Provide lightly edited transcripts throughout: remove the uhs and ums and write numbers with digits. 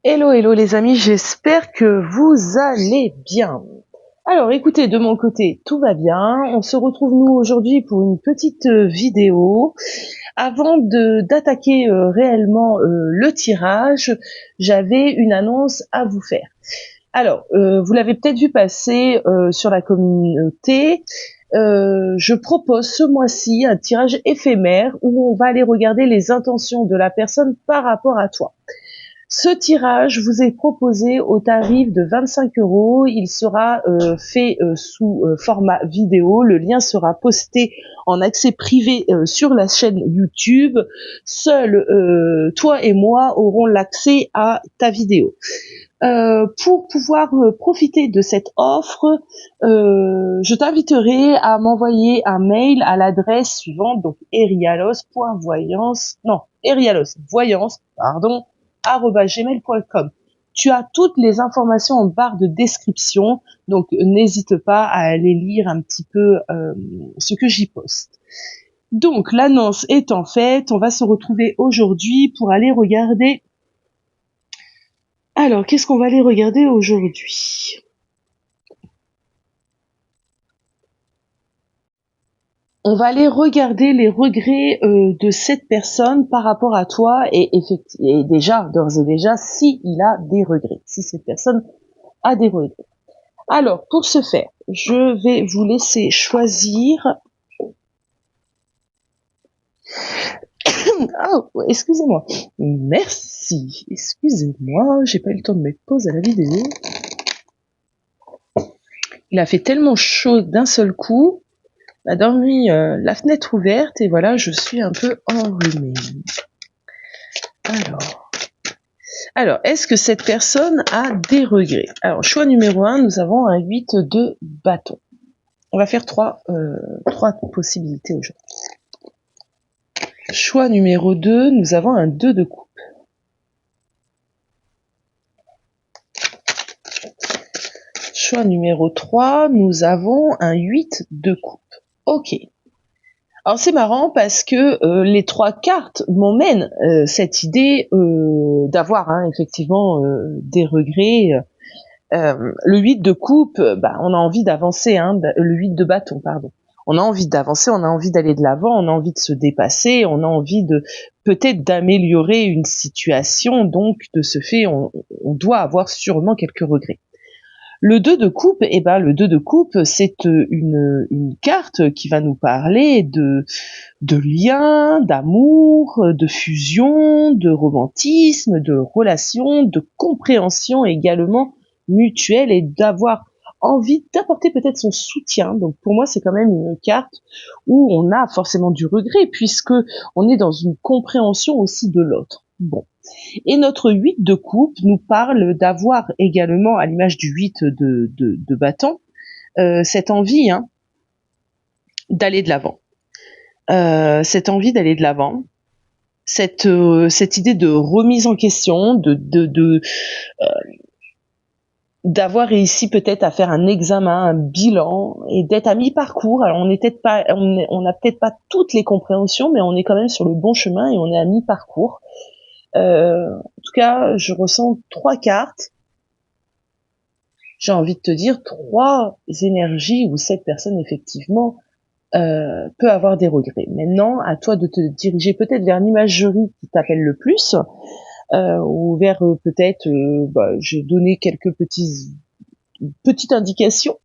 Hello, hello les amis, j'espère que vous allez bien. Alors écoutez, de mon côté, tout va bien. On se retrouve nous aujourd'hui pour une petite vidéo. Avant d'attaquer réellement le tirage, j'avais une annonce à vous faire. Alors, vous l'avez peut-être vu passer sur la communauté. Je propose ce mois-ci un tirage éphémère où on va aller regarder les intentions de la personne par rapport à toi. Ce tirage vous est proposé au tarif de 25 €. Il sera fait sous format vidéo. Le lien sera posté en accès privé sur la chaîne YouTube. Seul toi et moi aurons l'accès à ta vidéo. Pour pouvoir profiter de cette offre, je t'inviterai à m'envoyer un mail à l'adresse suivante, donc erialos.voyance, Tu as toutes les informations en barre de description, donc n'hésite pas à aller lire un petit peu ce que j'y poste. Donc l'annonce étant faite, on va se retrouver aujourd'hui pour aller regarder. Alors, qu'est-ce qu'on va aller regarder aujourd'hui? On va aller regarder les regrets de cette personne par rapport à toi et déjà, d'ores et déjà, si il a des regrets, si cette personne a des regrets. Alors, pour ce faire, je vais vous laisser choisir. Oh, excusez-moi. Merci. Excusez-moi, j'ai pas eu le temps de mettre pause à la vidéo. Il a fait tellement chaud d'un seul coup. On a dormi la fenêtre ouverte et voilà, je suis un peu enrhumée. Alors, est-ce que cette personne a des regrets? Alors, choix numéro 1, nous avons un 8 de bâton. On va faire trois possibilités aujourd'hui. Choix numéro 2, nous avons un 2 de coupe. Choix numéro 3, nous avons un 8 de coupe. Ok. Alors c'est marrant parce que les trois cartes m'emmènent cette idée d'avoir effectivement des regrets. Le 8 de coupe, on a envie d'avancer, le 8 de bâton, pardon. On a envie d'avancer, on a envie d'aller de l'avant, on a envie de se dépasser, on a envie de peut-être d'améliorer une situation, donc de ce fait, on doit avoir sûrement quelques regrets. Le 2 de coupe, le 2 de coupe, c'est une carte qui va nous parler de liens, d'amour, de fusion, de romantisme, de relation, de compréhension également mutuelle et d'avoir envie d'apporter peut-être son soutien. Donc pour moi, c'est quand même une carte où on a forcément du regret puisque on est dans une compréhension aussi de l'autre. Bon. Et notre 8 de coupe nous parle d'avoir également, à l'image du 8 de bâton, cette envie d'aller de l'avant. Cette envie d'aller de l'avant, cette idée de remise en question, d'avoir réussi peut-être à faire un examen, un bilan et d'être à mi-parcours. Alors on n'a peut-être pas toutes les compréhensions, mais on est quand même sur le bon chemin et on est à mi-parcours. En tout cas, je ressens trois cartes. J'ai envie de te dire trois énergies où cette personne effectivement peut avoir des regrets. Maintenant, à toi de te diriger peut-être vers l'imagerie qui t'appelle le plus, ou vers peut-être, j'ai donné quelques petites indications,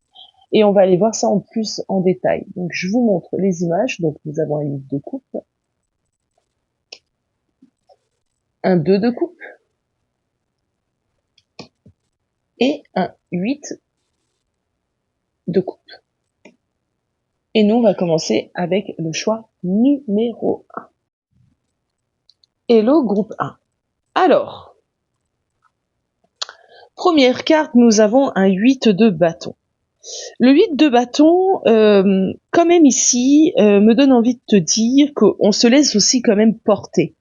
et on va aller voir ça en plus en détail. Donc je vous montre les images. Donc nous avons un 8 de coupe, un 2 de coupe, et un 8 de coupe. Et nous, on va commencer avec le choix numéro 1. Hello groupe 1. Alors, première carte, nous avons un 8 de bâton. Le 8 de bâton, quand même ici, me donne envie de te dire qu'on se laisse aussi quand même porter.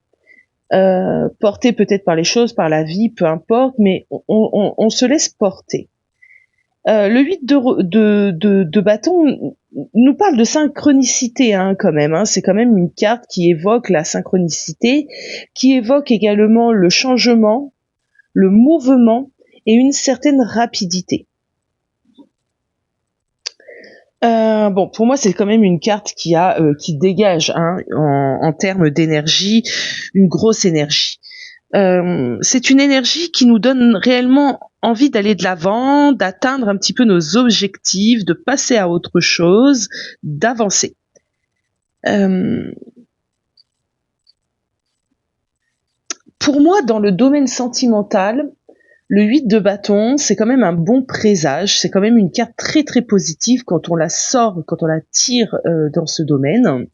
Porter peut-être par les choses, par la vie, peu importe, mais on se laisse porter. Le 8 de bâton nous parle de synchronicité quand même. C'est quand même une carte qui évoque la synchronicité, qui évoque également le changement, le mouvement et une certaine rapidité. Bon, pour moi, c'est quand même une carte qui dégage, hein, en termes d'énergie, une grosse énergie. C'est une énergie qui nous donne réellement envie d'aller de l'avant, d'atteindre un petit peu nos objectifs, de passer à autre chose, d'avancer. Pour moi, dans le domaine sentimental, le 8 de bâton, c'est quand même un bon présage, c'est quand même une carte très très positive quand on la sort, quand on la tire dans ce domaine.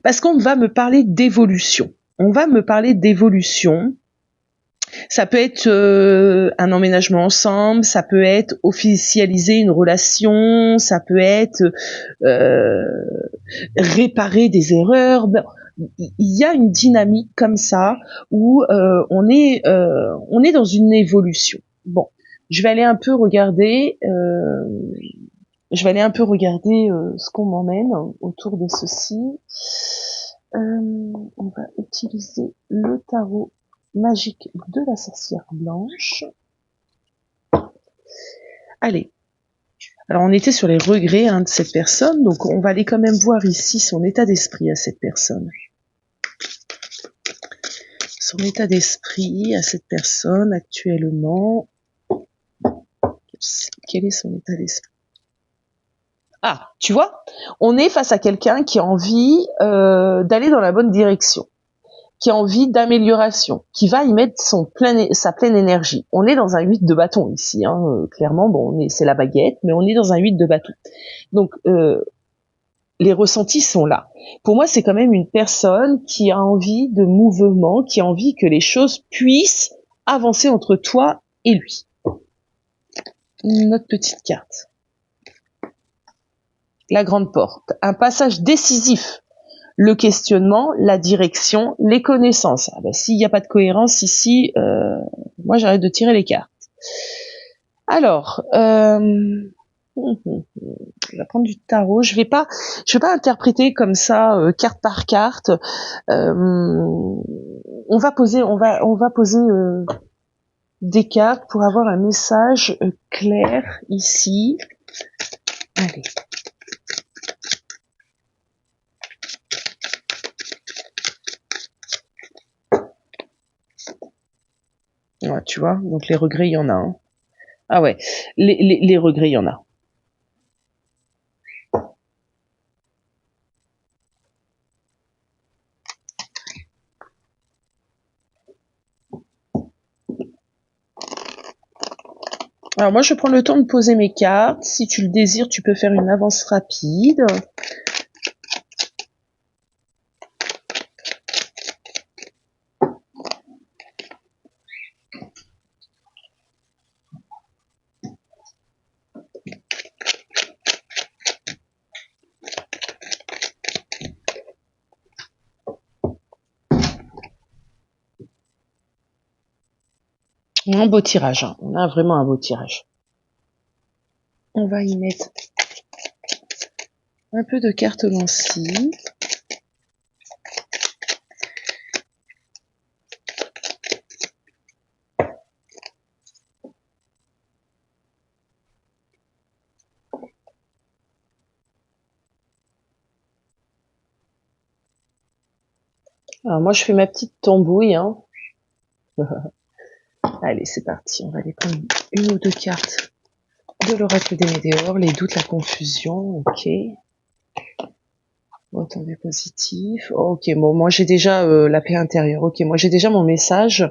Parce qu'on va me parler d'évolution. On va me parler d'évolution. Ça peut être un emménagement ensemble, ça peut être officialiser une relation, ça peut être réparer des erreurs. Il y a une dynamique comme ça où on est dans une évolution. Bon, je vais aller un peu regarder. Ce qu'on m'emmène autour de ceci. On va utiliser le tarot magique de la sorcière blanche. Allez. Alors on était sur les regrets, hein, de cette personne, donc on va aller quand même voir ici son état d'esprit à cette personne. Son état d'esprit à cette personne actuellement. Quel est son état d'esprit? Ah, tu vois, on est face à quelqu'un qui a envie d'aller dans la bonne direction, qui a envie d'amélioration, qui va y mettre sa pleine énergie. On est dans un 8 de bâton ici, hein, clairement, bon, c'est la baguette, mais on est dans un 8 de bâton. Donc, les ressentis sont là. Pour moi, c'est quand même une personne qui a envie de mouvement, qui a envie que les choses puissent avancer entre toi et lui. Notre petite carte. La grande porte. Un passage décisif. Le questionnement, la direction, les connaissances. Ah ben, s'il n'y a pas de cohérence ici, moi j'arrête de tirer les cartes. Alors, on va prendre du tarot. Je vais pas interpréter comme ça carte par carte. On va poser des cartes pour avoir un message clair ici. Allez. Ouais, tu vois, donc les regrets, il y en a. Hein. Ah ouais, les regrets, il y en a. Alors moi, je prends le temps de poser mes cartes. Si tu le désires, tu peux faire une avance rapide. Un beau tirage, hein. On a vraiment un beau tirage. On va y mettre un peu de cartomancie. Alors moi, je fais ma petite tambouille. Hein. Allez, c'est parti. On va aller prendre une ou deux cartes de l'oracle des météores, les doutes, la confusion. Ok. Attendez, positif. Ok, bon, moi j'ai déjà la paix intérieure. Ok, moi j'ai déjà mon message.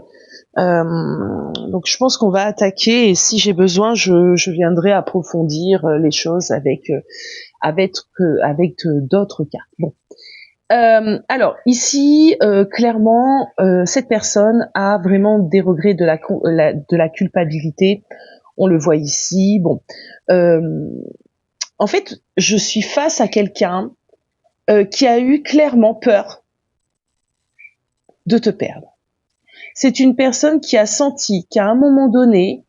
Donc je pense qu'on va attaquer et si j'ai besoin, je viendrai approfondir les choses avec d'autres cartes. Bon. Alors ici, clairement, cette personne a vraiment des regrets de la culpabilité. On le voit ici. Bon, en fait, je suis face à quelqu'un qui a eu clairement peur de te perdre. C'est une personne qui a senti qu'à un moment donné,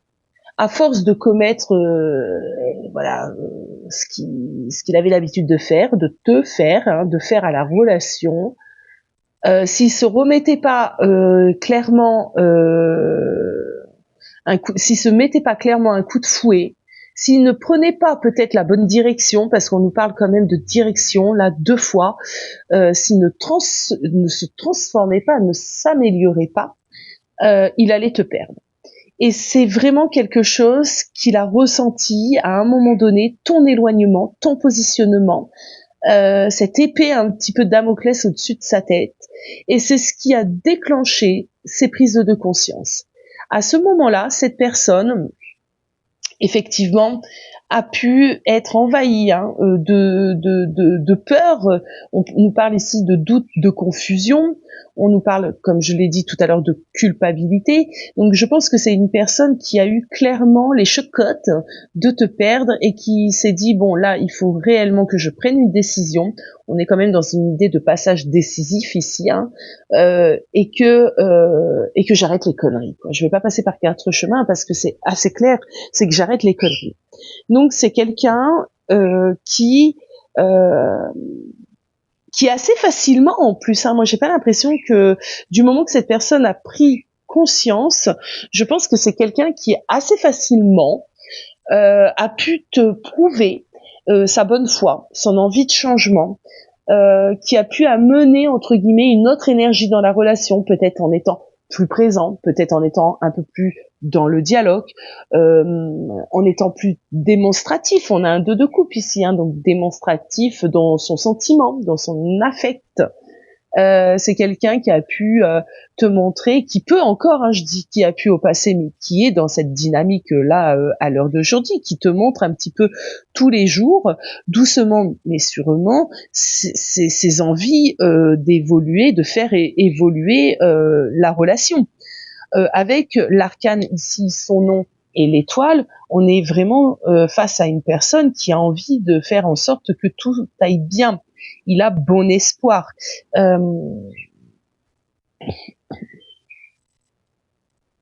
à force de commettre ce qu'il avait l'habitude de faire, de te faire, hein, de faire à la relation, S'il se remettait pas clairement s'il se mettait pas clairement un coup de fouet, s'il ne prenait pas peut-être la bonne direction, parce qu'on nous parle quand même de direction là 2 fois, s'il ne se transformait pas, ne s'améliorait pas, il allait te perdre. Et c'est vraiment quelque chose qu'il a ressenti à un moment donné, ton éloignement, ton positionnement, cette épée un petit peu Damoclès au-dessus de sa tête. Et c'est ce qui a déclenché ces prises de conscience. À ce moment-là, cette personne, effectivement, a pu être envahie de peur. On nous parle ici de doute, de confusion. On nous parle, comme je l'ai dit tout à l'heure, de culpabilité. Donc je pense que c'est une personne qui a eu clairement les chocottes de te perdre et qui s'est dit, bon là, il faut réellement que je prenne une décision. On est quand même dans une idée de passage décisif ici, hein, et que j'arrête les conneries, quoi. Je vais pas passer par 4 chemins parce que c'est assez clair, c'est que j'arrête les conneries. Donc c'est quelqu'un euh, qui assez facilement, en plus, hein, moi j'ai pas l'impression que du moment que cette personne a pris conscience, je pense que c'est quelqu'un qui assez facilement a pu te prouver sa bonne foi, son envie de changement, qui a pu amener entre guillemets une autre énergie dans la relation, peut-être en étant plus présent, peut-être en étant un peu plus dans le dialogue, en étant plus démonstratif. On a un 2 de coupe ici, hein, donc démonstratif dans son sentiment, dans son affect. C'est quelqu'un qui a pu te montrer, qui peut encore, hein, je dis qui a pu au passé, mais qui est dans cette dynamique-là à l'heure d'aujourd'hui, qui te montre un petit peu tous les jours, doucement mais sûrement, ses envies d'évoluer, de faire évoluer la relation. Avec l'arcane ici, son nom et l'étoile, on est vraiment face à une personne qui a envie de faire en sorte que tout aille bien. Il a bon espoir. Euh,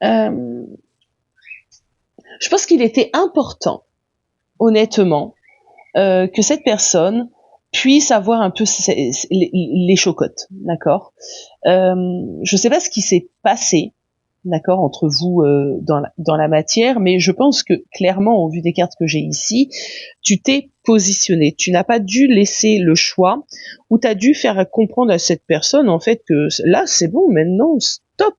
euh, je pense qu'il était important, honnêtement, que cette personne puisse avoir un peu les chocottes, d'accord. Je sais pas ce qui s'est passé, d'accord, entre vous dans la matière, mais je pense que clairement, au vu des cartes que j'ai ici, tu t'es positionné. Tu n'as pas dû laisser le choix, ou tu as dû faire comprendre à cette personne, en fait, que là, c'est bon, maintenant, stop.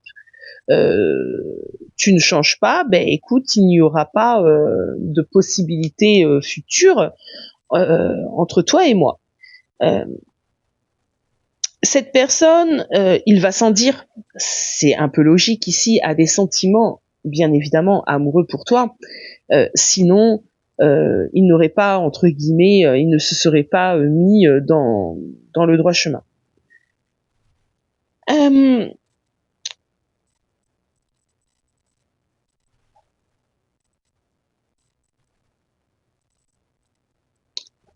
Tu ne changes pas, ben écoute, il n'y aura pas de possibilité future entre toi et moi. Cette personne, il va sans dire, c'est un peu logique ici, a des sentiments bien évidemment amoureux pour toi. Sinon, il n'aurait pas, entre guillemets, il ne se serait pas mis dans le droit chemin.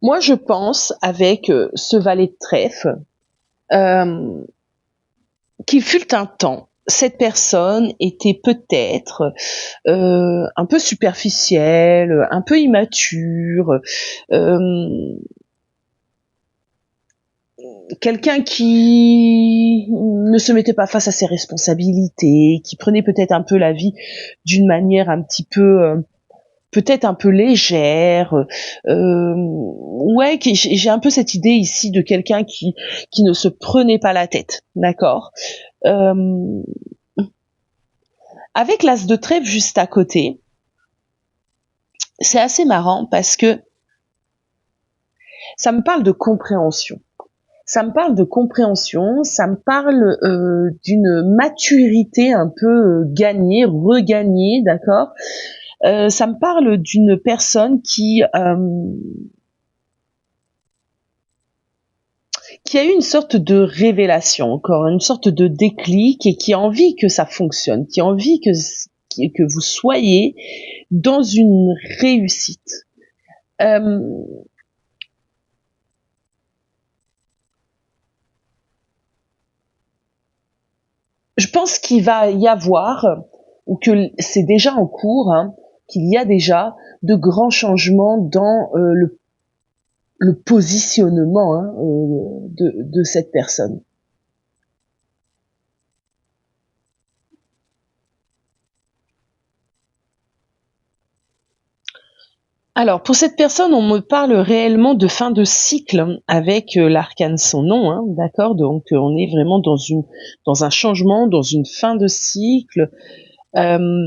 Moi, je pense, avec ce valet de trèfle, qu'il fut un temps, cette personne était peut-être un peu superficielle, un peu immature, quelqu'un qui ne se mettait pas face à ses responsabilités, qui prenait peut-être un peu la vie d'une manière un petit peu peut-être un peu légère. Ouais, j'ai un peu cette idée ici de quelqu'un qui ne se prenait pas la tête, d'accord. Avec l'as de trèfle juste à côté, c'est assez marrant parce que ça me parle de compréhension. Ça me parle de compréhension, ça me parle d'une maturité un peu gagnée, regagnée, d'accord. Ça me parle d'une personne qui a eu une sorte de révélation, encore une sorte de déclic, et qui a envie que ça fonctionne, qui a envie que vous soyez dans une réussite. Je pense qu'il va y avoir, ou que c'est déjà en cours, hein, qu'il y a déjà de grands changements dans le positionnement, hein, de cette personne. Alors, pour cette personne, on me parle réellement de fin de cycle avec l'arcane son nom, hein, d'accord. Donc, on est vraiment dans un changement, dans une fin de cycle. On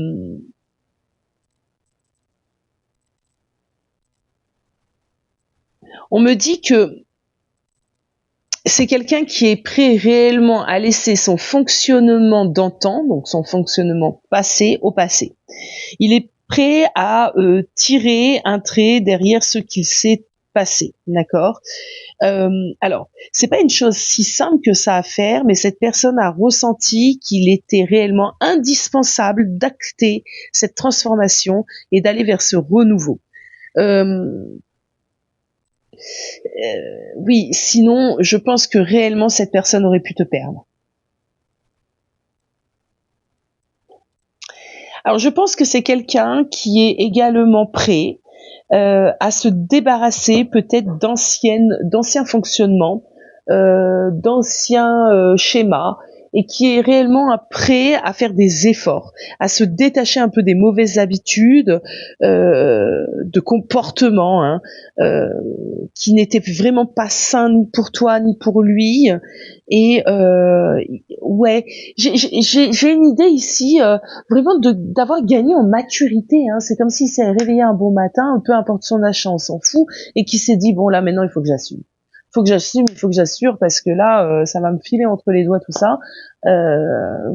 me dit que c'est quelqu'un qui est prêt réellement à laisser son fonctionnement d'antan, donc son fonctionnement passé, au passé. Il est prêt à tirer un trait derrière ce qu'il s'est passé, d'accord. Alors, c'est pas une chose si simple que ça à faire, mais cette personne a ressenti qu'il était réellement indispensable d'acter cette transformation et d'aller vers ce renouveau. Oui, sinon, je pense que réellement cette personne aurait pu te perdre. Alors, je pense que c'est quelqu'un qui est également prêt à se débarrasser peut-être d'anciens fonctionnements, d'anciens schémas, et qui est réellement prêt à faire des efforts, à se détacher un peu des mauvaises habitudes, de comportements, hein, qui n'étaient vraiment pas sains ni pour toi ni pour lui. Et ouais, j'ai une idée ici, vraiment d'avoir gagné en maturité, hein. C'est comme s'il s'est réveillé un bon matin, peu importe son âge, on s'en fout, et qui s'est dit bon là maintenant il faut que j'assume. Il faut que j'assure parce que là ça va me filer entre les doigts tout ça.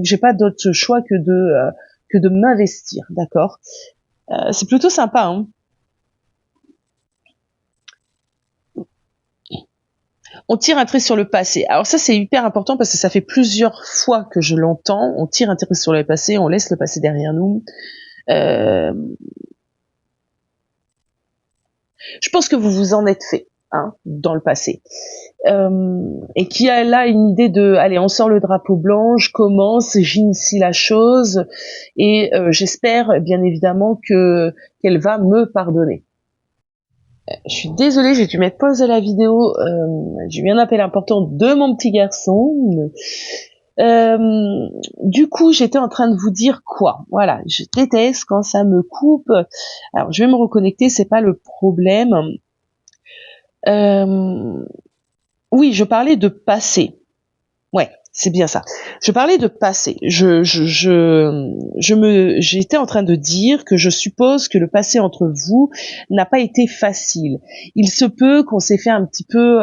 J'ai pas d'autre choix que de m'investir, d'accord. C'est plutôt sympa, hein. On tire un trait sur le passé. Alors ça, c'est hyper important parce que ça fait plusieurs fois que je l'entends. On tire un trait sur le passé, on laisse le passé derrière nous. Je pense que vous vous en êtes fait, hein, dans le passé. Et qui a là une idée de, allez, on sort le drapeau blanc, je commence, j'initie la chose, et j'espère bien évidemment qu'elle va me pardonner. Je suis désolée, j'ai dû mettre pause à la vidéo. J'ai eu un appel important de mon petit garçon. Du coup, j'étais en train de vous dire quoi. Voilà, je déteste quand ça me coupe. Alors, je vais me reconnecter, c'est pas le problème. Oui, je parlais de passé. Ouais, c'est bien ça. Je parlais de passé. J'étais en train de dire que je suppose que le passé entre vous n'a pas été facile. Il se peut qu'on s'est fait un petit peu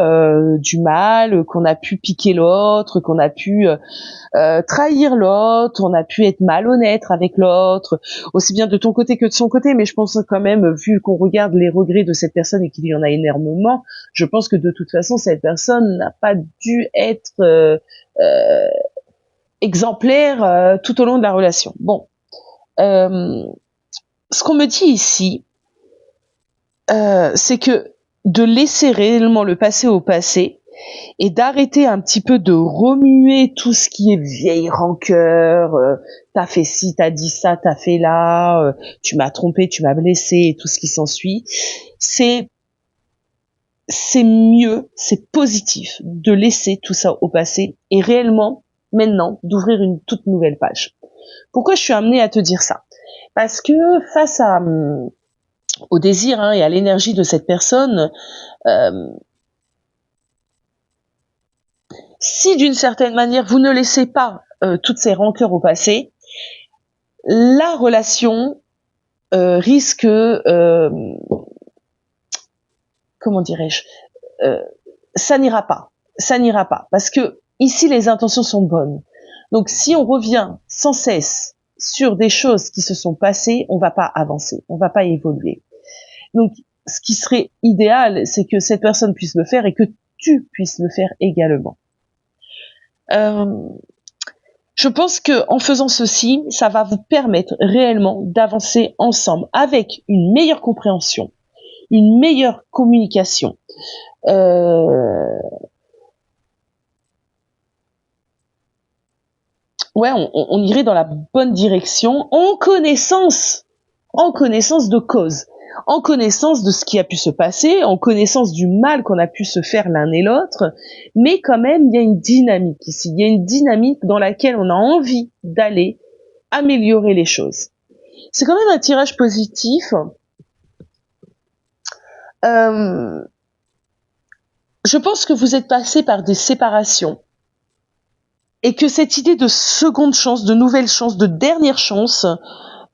du mal, qu'on a pu piquer l'autre, qu'on a pu trahir l'autre, on a pu être malhonnête avec l'autre, aussi bien de ton côté que de son côté, mais je pense quand même, vu qu'on regarde les regrets de cette personne et qu'il y en a énormément, je pense que de toute façon, cette personne n'a pas dû être euh, exemplaire tout au long de la relation. Bon, ce qu'on me dit ici, c'est que de laisser réellement le passé au passé, et d'arrêter un petit peu de remuer tout ce qui est vieille rancœur, t'as fait ci, t'as dit ça, t'as fait là, tu m'as trompé, tu m'as blessé, et tout ce qui s'ensuit, c'est mieux, c'est positif de laisser tout ça au passé et réellement, maintenant, d'ouvrir une toute nouvelle page. Pourquoi je suis amenée à te dire ça? Parce que face au désir, hein, et à l'énergie de cette personne, si d'une certaine manière vous ne laissez pas toutes ces rancœurs au passé, la relation risque, comment dirais-je, ça n'ira pas, parce que ici les intentions sont bonnes. Donc si on revient sans cesse sur des choses qui se sont passées, on va pas avancer, on va pas évoluer. Donc ce qui serait idéal, c'est que cette personne puisse le faire et que tu puisses le faire également. Je pense que en faisant ceci, ça va vous permettre réellement d'avancer ensemble avec une meilleure compréhension, une meilleure communication. Ouais, on irait dans la bonne direction en connaissance de cause, en connaissance de ce qui a pu se passer, en connaissance du mal qu'on a pu se faire l'un et l'autre, mais quand même, il y a une dynamique ici, il y a une dynamique dans laquelle on a envie d'aller améliorer les choses. C'est quand même un tirage positif, Je pense que vous êtes passé par des séparations et que cette idée de seconde chance, de nouvelle chance, de dernière chance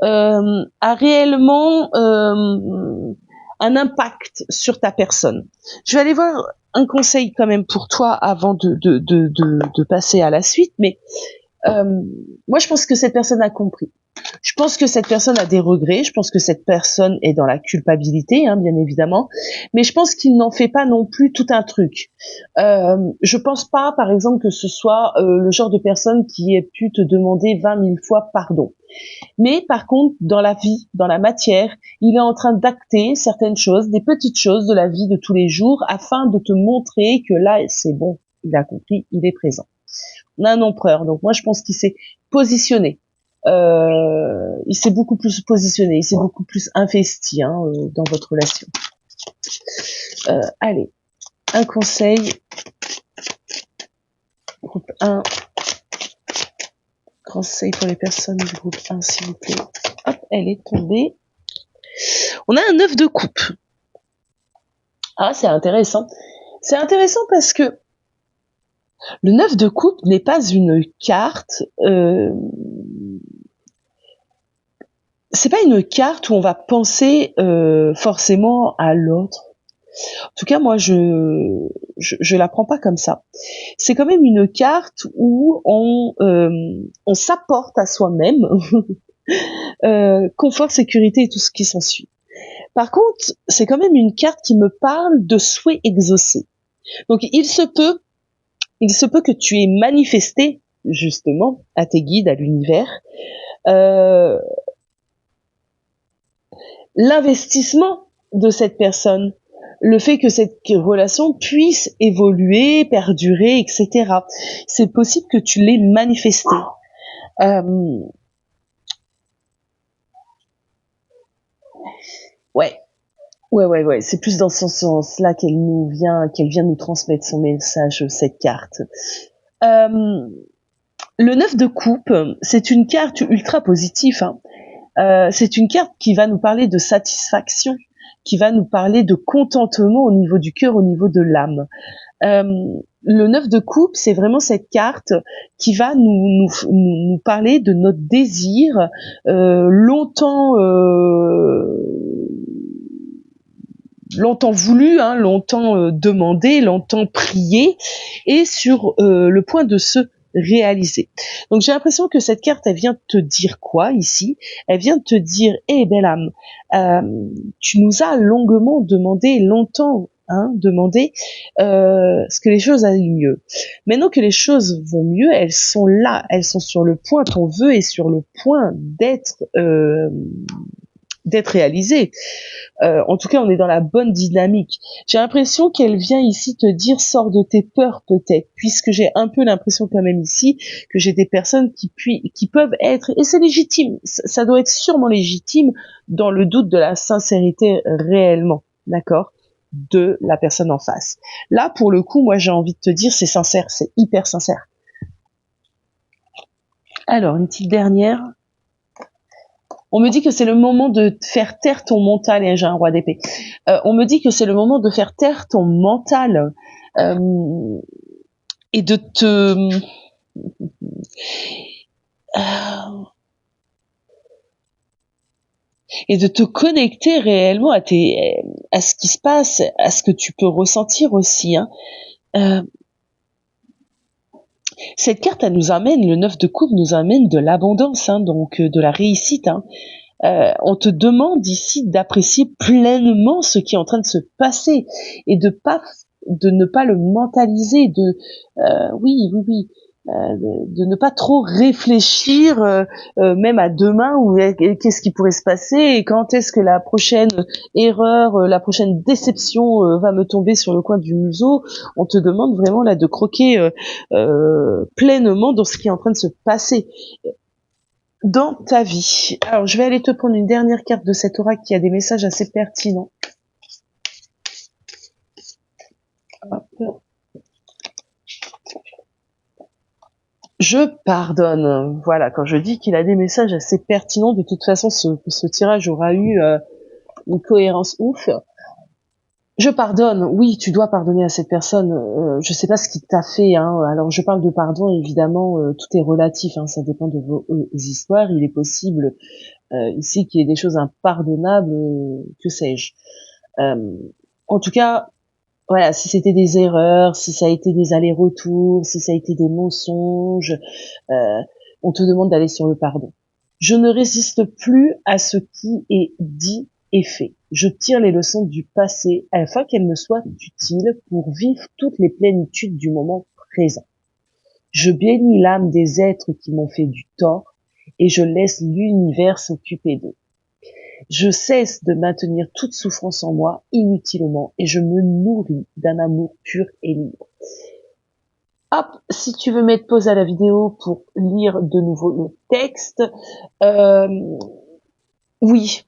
a réellement un impact sur ta personne. Je vais aller voir un conseil quand même pour toi avant de passer à la suite, mais moi je pense que cette personne a compris. Je pense que cette personne a des regrets, je pense que cette personne est dans la culpabilité, hein, bien évidemment, mais je pense qu'il n'en fait pas non plus tout un truc. Je pense pas, par exemple, que ce soit le genre de personne qui ait pu te demander 20 000 fois pardon. Mais par contre, dans la vie, dans la matière, il est en train d'acter certaines choses, des petites choses de la vie de tous les jours, afin de te montrer que là, c'est bon, il a compris, il est présent. On a un empereur, donc moi je pense qu'il s'est positionné. Il s'est beaucoup plus positionné, il s'est beaucoup plus investi dans votre relation. Allez, un conseil, groupe 1, conseil pour les personnes du groupe 1, s'il vous plaît. Hop, elle est tombée. On a un 9 de coupe. Ah, c'est intéressant. C'est intéressant parce que le 9 de coupe n'est pas une carte... c'est pas une carte où on va penser forcément à l'autre. En tout cas, moi, je la prends pas comme ça. C'est quand même une carte où on s'apporte à soi-même confort, sécurité et tout ce qui s'ensuit. Par contre, c'est quand même une carte qui me parle de souhait exaucé. Donc, il se peut que tu aies manifesté justement à tes guides, à l'univers, l'investissement de cette personne, le fait que cette relation puisse évoluer, perdurer, etc. C'est possible que tu l'aies manifesté. Ouais. C'est plus dans ce sens-là qu'elle vient nous transmettre son message, cette carte. Le 9 de coupe, c'est une carte ultra positive, hein. C'est une carte qui va nous parler de satisfaction, qui va nous parler de contentement au niveau du cœur, au niveau de l'âme. Le 9 de coupe, c'est vraiment cette carte qui va nous parler de notre désir longtemps voulu, hein, longtemps demandé, longtemps prié, et sur le point de se réaliser. Donc j'ai l'impression que cette carte, elle vient te dire quoi ici? Elle vient te dire, belle âme, tu nous as longuement demandé, longtemps demandé ce que les choses aillent mieux. Maintenant que les choses vont mieux, elles sont là, elles sont sur le point, ton vœu est sur le point d'être réalisé. En tout cas, on est dans la bonne dynamique. J'ai l'impression qu'elle vient ici te dire sors de tes peurs peut-être, puisque j'ai un peu l'impression quand même ici que j'ai des personnes qui peuvent être, et c'est légitime, ça doit être sûrement légitime dans le doute de la sincérité réellement, d'accord, de la personne en face. Là, pour le coup, moi j'ai envie de te dire c'est sincère, c'est hyper sincère. Alors, une petite dernière. On me dit que c'est le moment de faire taire ton mental, et j'ai un roi d'épée. On me dit que c'est le moment de faire taire ton mental et de te connecter réellement à ce qui se passe, à ce que tu peux ressentir aussi. Cette carte, elle nous amène, le 9 de coupe nous amène de l'abondance, donc de la réussite. On te demande ici d'apprécier pleinement ce qui est en train de se passer et de ne pas le mentaliser, de ne pas trop réfléchir même à demain ou qu'est-ce qui pourrait se passer et quand est-ce que la prochaine erreur, la prochaine déception va me tomber sur le coin du museau. On te demande vraiment là de croquer pleinement dans ce qui est en train de se passer dans ta vie. Alors, je vais aller te prendre une dernière carte de cet oracle qui a des messages assez pertinents. Hop. Je pardonne. Voilà, quand je dis qu'il a des messages assez pertinents, de toute façon, ce tirage aura eu une cohérence ouf. Je pardonne, oui, tu dois pardonner à cette personne. Je sais pas ce qu'il t'a fait, hein. Alors je parle de pardon, évidemment, tout est relatif, hein, ça dépend de vos histoires. Il est possible ici qu'il y ait des choses impardonnables, que sais-je. Euh, En tout cas, voilà, si c'était des erreurs, si ça a été des allers-retours, si ça a été des mensonges, euh, on te demande d'aller sur le pardon. Je ne résiste plus à ce qui est dit et fait. Je tire les leçons du passé afin qu'elles me soient utiles pour vivre toutes les plénitudes du moment présent. Je bénis l'âme des êtres qui m'ont fait du tort et je laisse l'univers s'occuper d'eux. Je cesse de maintenir toute souffrance en moi inutilement et je me nourris d'un amour pur et libre. Hop, si tu veux mettre pause à la vidéo pour lire de nouveau le texte, euh, oui,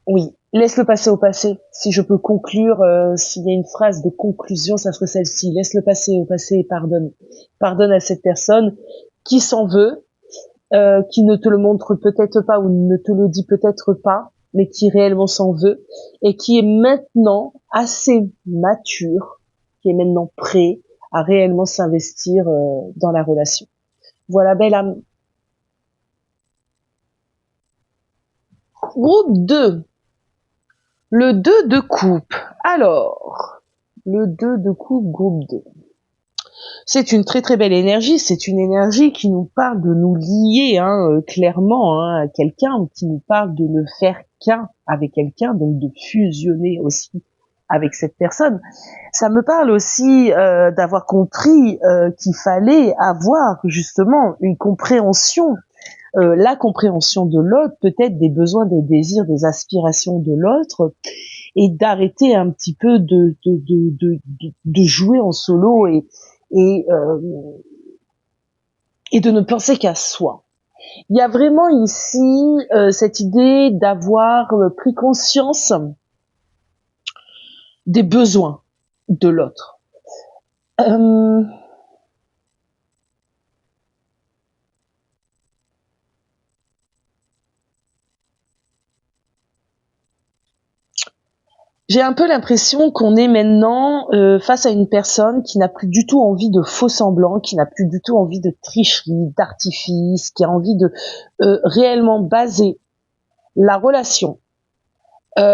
oui, laisse le passé au passé. Si je peux conclure, s'il y a une phrase de conclusion, ça serait celle-ci. Laisse le passé au passé et pardonne. Pardonne à cette personne qui s'en veut, qui ne te le montre peut-être pas ou ne te le dit peut-être pas, mais qui réellement s'en veut et qui est maintenant assez mature, qui est maintenant prêt à réellement s'investir dans la relation. Voilà, belle âme. Groupe 2. Le 2 de coupe. Alors, le 2 de coupe, groupe 2. C'est une très très belle énergie, c'est une énergie qui nous parle de nous lier clairement à quelqu'un, qui nous parle de ne faire qu'un avec quelqu'un, donc de fusionner aussi avec cette personne. Ça me parle aussi d'avoir compris qu'il fallait avoir justement une compréhension, la compréhension de l'autre, peut-être des besoins, des désirs, des aspirations de l'autre, et d'arrêter un petit peu de jouer en solo et, euh, et de ne penser qu'à soi. Il y a vraiment ici cette idée d'avoir pris conscience des besoins de l'autre. J'ai un peu l'impression qu'on est maintenant face à une personne qui n'a plus du tout envie de faux semblants, qui n'a plus du tout envie de tricherie, d'artifice, qui a envie de réellement baser la relation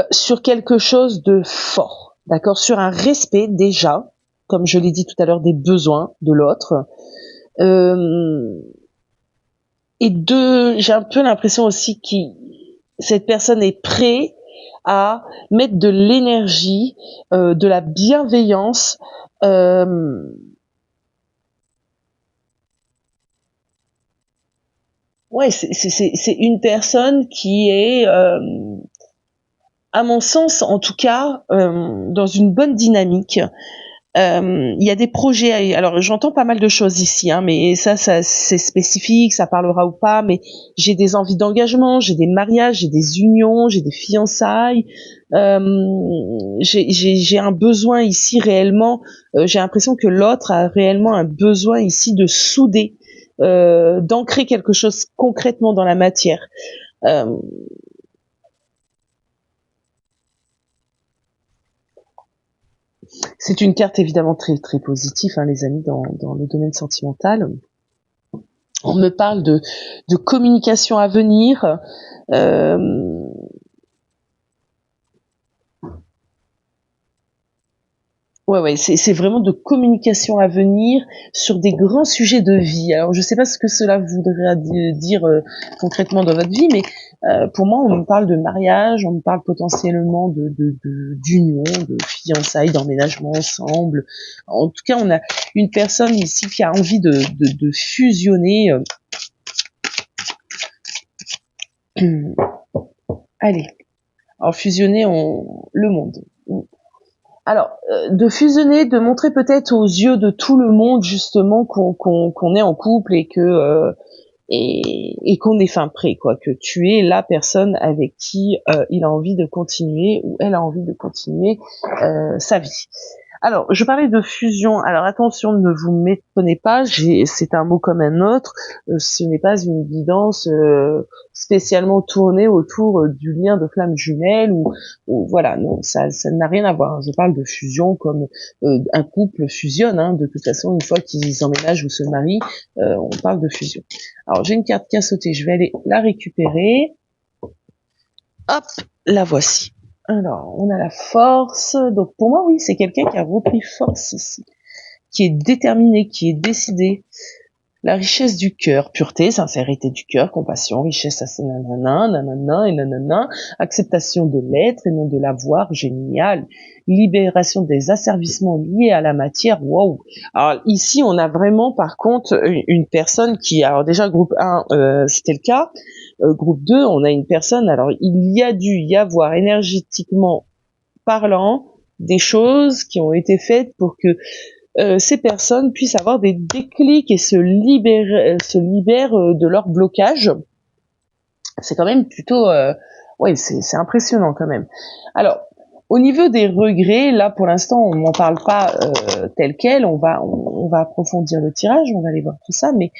sur quelque chose de fort, d'accord, sur un respect déjà, comme je l'ai dit tout à l'heure, des besoins de l'autre. Et j'ai un peu l'impression aussi que cette personne est prête à mettre de l'énergie, de la bienveillance, ouais, c'est une personne qui est, à mon sens, en tout cas, dans une bonne dynamique. Il y a des projets. Alors, j'entends pas mal de choses ici, hein, mais ça c'est spécifique, ça parlera ou pas. Mais j'ai des envies d'engagement, j'ai des mariages, j'ai des unions, j'ai des fiançailles. J'ai un besoin ici réellement. J'ai l'impression que l'autre a réellement un besoin ici de souder, d'ancrer quelque chose concrètement dans la matière. C'est une carte évidemment très très positive, hein, les amis, dans le domaine sentimental. On me parle de communication à venir. Ouais, c'est vraiment de communication à venir sur des grands sujets de vie. Alors, je sais pas ce que cela voudrait dire concrètement dans votre vie, mais pour moi, on me parle de mariage, on me parle potentiellement d'union, de fiançailles, d'emménagement ensemble. En tout cas, on a une personne ici qui a envie de fusionner. Allez, alors fusionner le monde. Alors, de fusionner, de montrer peut-être aux yeux de tout le monde justement qu'on est en couple et que et qu'on est fin prêt, quoi, que tu es la personne avec qui il a envie de continuer ou elle a envie de continuer sa vie. Alors, je parlais de fusion. Alors attention, ne vous méprenez pas, c'est un mot comme un autre. Ce n'est pas une guidance spécialement tournée autour du lien de flamme jumelle ou voilà, non, ça n'a rien à voir. Je parle de fusion comme un couple fusionne. Hein, de toute façon, une fois qu'ils emménagent ou se marient, on parle de fusion. Alors j'ai une carte qui a sauté, je vais aller la récupérer. Hop, la voici. Alors, on a la force. Donc pour moi, oui, c'est quelqu'un qui a repris force ici, qui est déterminé, qui est décidé. La richesse du cœur, pureté, sincérité du cœur, compassion, richesse à ses nanana, nanana et nanana, acceptation de l'être et non de l'avoir, génial. Libération des asservissements liés à la matière, wow. Alors ici, on a vraiment par contre une personne qui, alors déjà groupe 1, c'était le cas. Groupe 2, on a une personne, alors il y a dû y avoir énergétiquement parlant des choses qui ont été faites pour que ces personnes puissent avoir des déclics et se libèrent de leur blocage. C'est quand même plutôt, ouais, c'est impressionnant quand même. Alors, au niveau des regrets, là pour l'instant on n'en parle pas tel quel, on va approfondir le tirage, on va aller voir tout ça, mais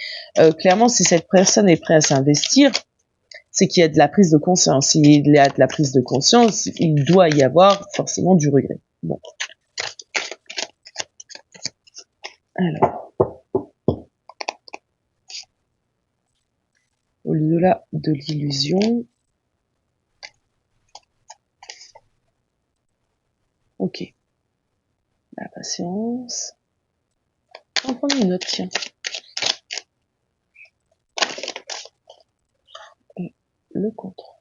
clairement si cette personne est prête à s'investir, c'est qu'il y a de la prise de conscience. S'il y a de la prise de conscience, il doit y avoir forcément du regret. Bon. Alors, au-delà de l'illusion, ok, la patience. On va prendre une note, tiens. Et le contrôle.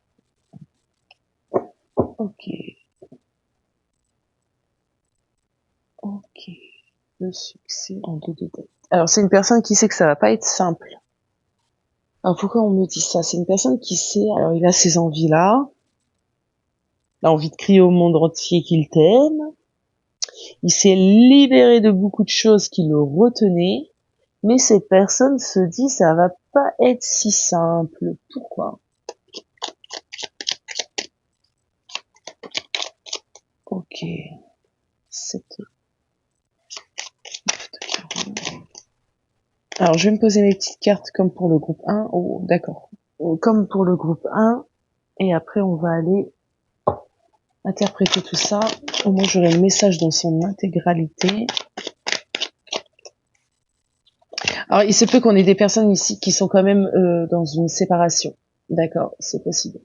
Ok. Ok. Le succès en 2 de tête. Alors, c'est une personne qui sait que ça va pas être simple. Alors, pourquoi on me dit ça? C'est une personne qui sait, alors il a ces envies-là. Il a envie de crier au monde entier qu'il t'aime. Il s'est libéré de beaucoup de choses qui le retenaient. Mais cette personne se dit, ça va pas être si simple. Pourquoi? Ok. 7. Alors, je vais me poser mes petites cartes comme pour le groupe 1. Oh, d'accord. Comme pour le groupe 1. Et après, on va aller interpréter tout ça. Au moins, j'aurai le message dans son intégralité. Alors, il se peut qu'on ait des personnes ici qui sont quand même dans une séparation. D'accord, c'est possible.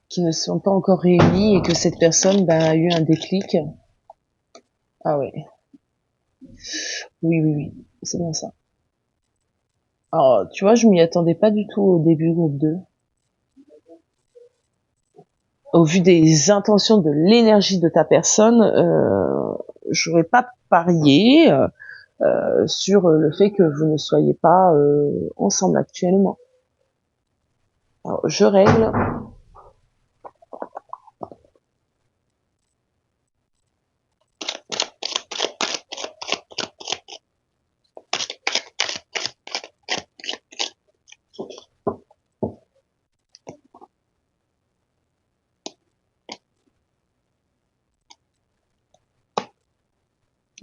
Qui ne sont pas encore réunis et que cette personne a eu un déclic. Ah ouais. Oui, c'est bien ça. Alors, tu vois, je m'y attendais pas du tout au début, groupe 2. Au vu des intentions, de l'énergie de ta personne, j'aurais pas parié sur le fait que vous ne soyez pas ensemble actuellement. Alors, je règle.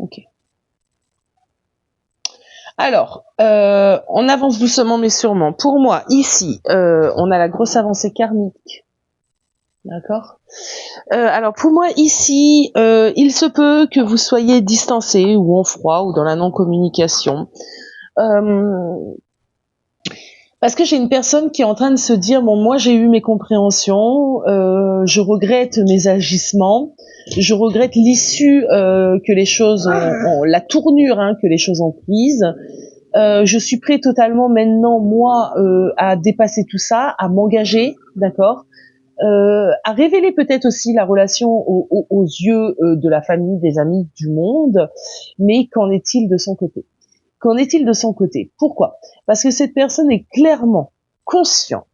Ok. Alors, on avance doucement mais sûrement. Pour moi, ici, on a la grosse avancée karmique. D'accord. Alors pour moi ici, il se peut que vous soyez distancé ou en froid ou dans la non-communication. Parce que j'ai une personne qui est en train de se dire, bon, moi j'ai eu mes compréhensions, je regrette mes agissements, je regrette l'issue que les choses ont la tournure que les choses ont prise. Je suis prêt totalement maintenant, moi, à dépasser tout ça, à m'engager, d'accord, à révéler peut-être aussi la relation aux yeux de la famille, des amis, du monde, mais qu'en est-il de son côté? Qu'en est-il de son côté? Pourquoi? Parce que cette personne est clairement conscient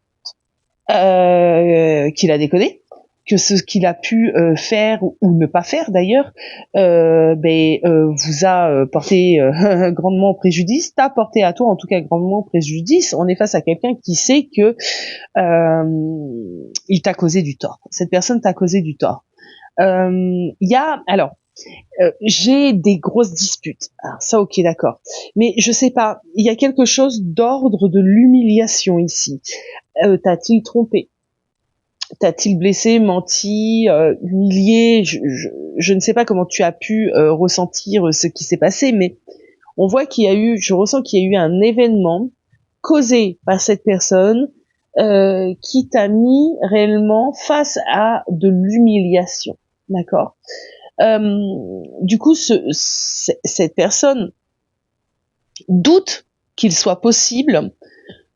qu'il a déconné, que ce qu'il a pu faire ou ne pas faire d'ailleurs vous a porté grandement préjudice, t'a porté à toi en tout cas grandement préjudice. On est face à quelqu'un qui sait que il t'a causé du tort. Cette personne t'a causé du tort. Il y a alors J'ai des grosses disputes. Alors ça, ok, d'accord. Mais je sais pas, il y a quelque chose d'ordre de l'humiliation ici. T'a-t-il trompé? T'a-t-il blessé, menti, humilié? Je ne sais pas comment tu as pu ressentir ce qui s'est passé, mais on voit je ressens qu'il y a eu un événement causé par cette personne qui t'a mis réellement face à de l'humiliation. D'accord. Du coup, cette personne doute qu'il soit possible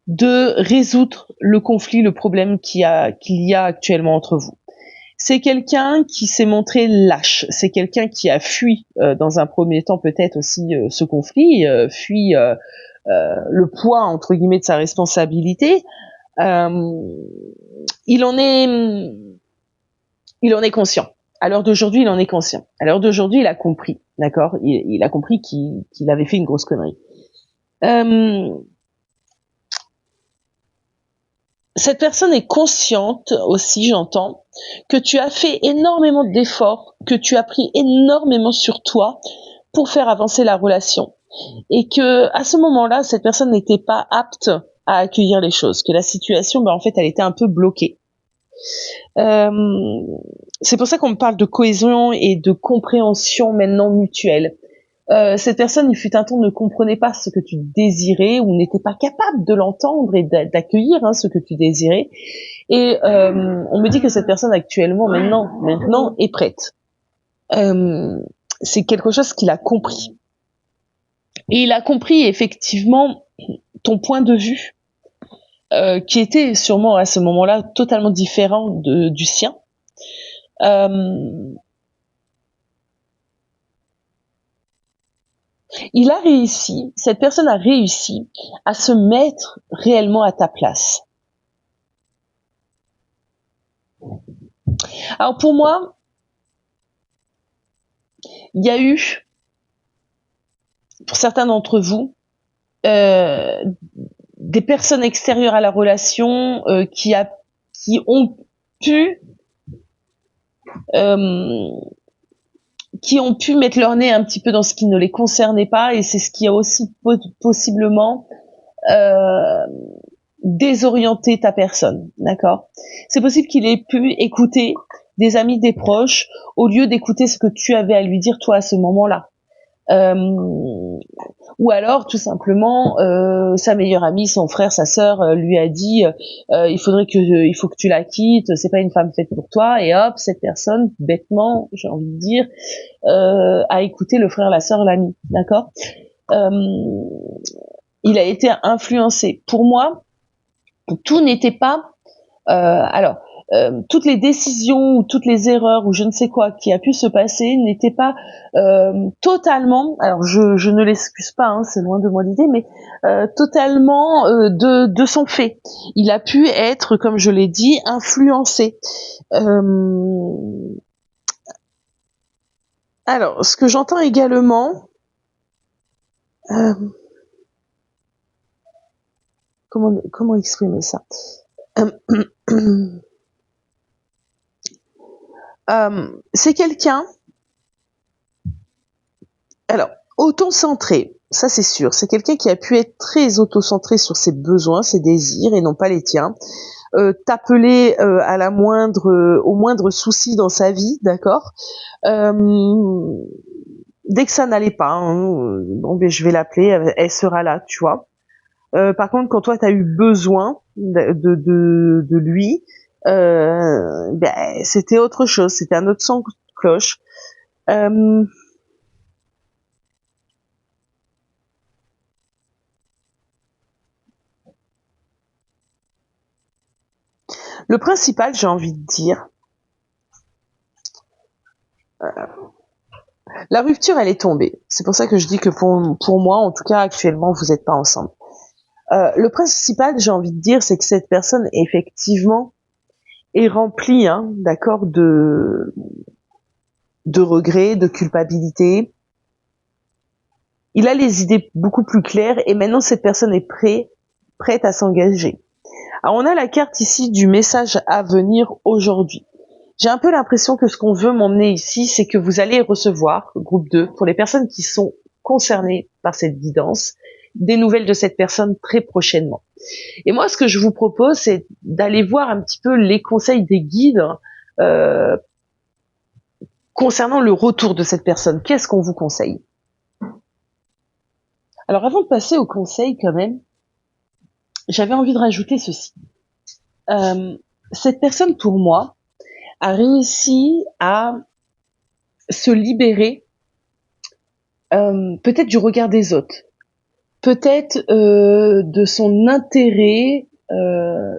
de résoudre le conflit, le problème qu'il y a actuellement entre vous. C'est quelqu'un qui s'est montré lâche. C'est quelqu'un qui a fui dans un premier temps peut-être aussi ce conflit, fui le poids entre guillemets de sa responsabilité. Euh, il en est, il en est conscient. À l'heure d'aujourd'hui, il en est conscient. À l'heure d'aujourd'hui, il a compris, d'accord. Il a compris qu'il avait fait une grosse connerie. Cette personne est consciente aussi, j'entends, que tu as fait énormément d'efforts, que tu as pris énormément sur toi pour faire avancer la relation. Et que, à ce moment-là, cette personne n'était pas apte à accueillir les choses, que la situation, en fait, elle était un peu bloquée. C'est pour ça qu'on me parle de cohésion et de compréhension maintenant mutuelle. Cette personne, il fut un temps, ne comprenait pas ce que tu désirais ou n'était pas capable de l'entendre et d'accueillir ce que tu désirais. Et on me dit que cette personne actuellement, maintenant, est prête. C'est quelque chose qu'il a compris. Et il a compris effectivement ton point de vue, qui était sûrement à ce moment-là totalement différent du sien. Il a réussi, cette personne a réussi à se mettre réellement à ta place. Alors pour moi, il y a eu, pour certains d'entre vous, des personnes extérieures à la relation qui ont pu mettre leur nez un petit peu dans ce qui ne les concernait pas, et c'est ce qui a aussi possiblement désorienté ta personne, d'accord? C'est possible qu'il ait pu écouter des amis, des proches, au lieu d'écouter ce que tu avais à lui dire toi à ce moment-là. Ou alors tout simplement sa meilleure amie, son frère, sa sœur lui a dit il faut que tu la quittes, c'est pas une femme faite pour toi, et hop, cette personne bêtement, j'ai envie de dire, a écouté le frère, la sœur, l'ami, d'accord. Il a été influencé. Pour moi, tout n'était pas toutes les décisions ou toutes les erreurs ou je ne sais quoi qui a pu se passer n'étaient pas totalement, alors je ne l'excuse pas, c'est loin de moi l'idée, mais totalement de son fait. Il a pu être, comme je l'ai dit, influencé. Alors, ce que j'entends également, comment exprimer ça? C'est quelqu'un, alors, auto-centré, ça c'est sûr, c'est quelqu'un qui a pu être très auto-centré sur ses besoins, ses désirs et non pas les tiens. T'appeler au moindre souci dans sa vie, d'accord. Dès que ça n'allait pas, je vais l'appeler, elle sera là, tu vois. Par contre, quand toi t'as eu besoin de lui, c'était autre chose, c'était un autre son de cloche. Le principal, j'ai envie de dire, la rupture, elle est tombée. C'est pour ça que je dis que pour moi, en tout cas, actuellement, vous n'êtes pas ensemble. Le principal, j'ai envie de dire, c'est que cette personne, effectivement, est remplie, d'accord, de regrets, de culpabilité. Il a les idées beaucoup plus claires et maintenant, cette personne est prête à s'engager. Alors, on a la carte ici du message à venir aujourd'hui. J'ai un peu l'impression que ce qu'on veut m'emmener ici, c'est que vous allez recevoir, groupe 2, pour les personnes qui sont concernées par cette guidance, des nouvelles de cette personne très prochainement. Et moi, ce que je vous propose, c'est d'aller voir un petit peu les conseils des guides euh, concernant le retour de cette personne. Qu'est-ce qu'on vous conseille? Alors, avant de passer au conseil, quand même, j'avais envie de rajouter ceci. Cette personne, pour moi, a réussi à se libérer peut-être du regard des autres, peut-être de son intérêt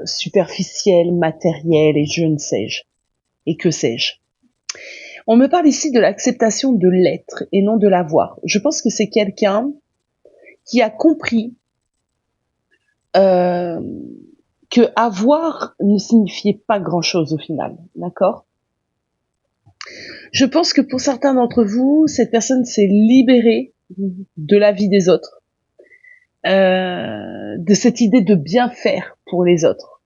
superficiel, matériel et je ne sais-je, et que sais-je. On me parle ici de l'acceptation de l'être et non de l'avoir. Je pense que c'est quelqu'un qui a compris euh, que avoir ne signifiait pas grand-chose au final, d'accord? Je pense que pour certains d'entre vous, cette personne s'est libérée de la vie des autres, de cette idée de bien faire pour les autres.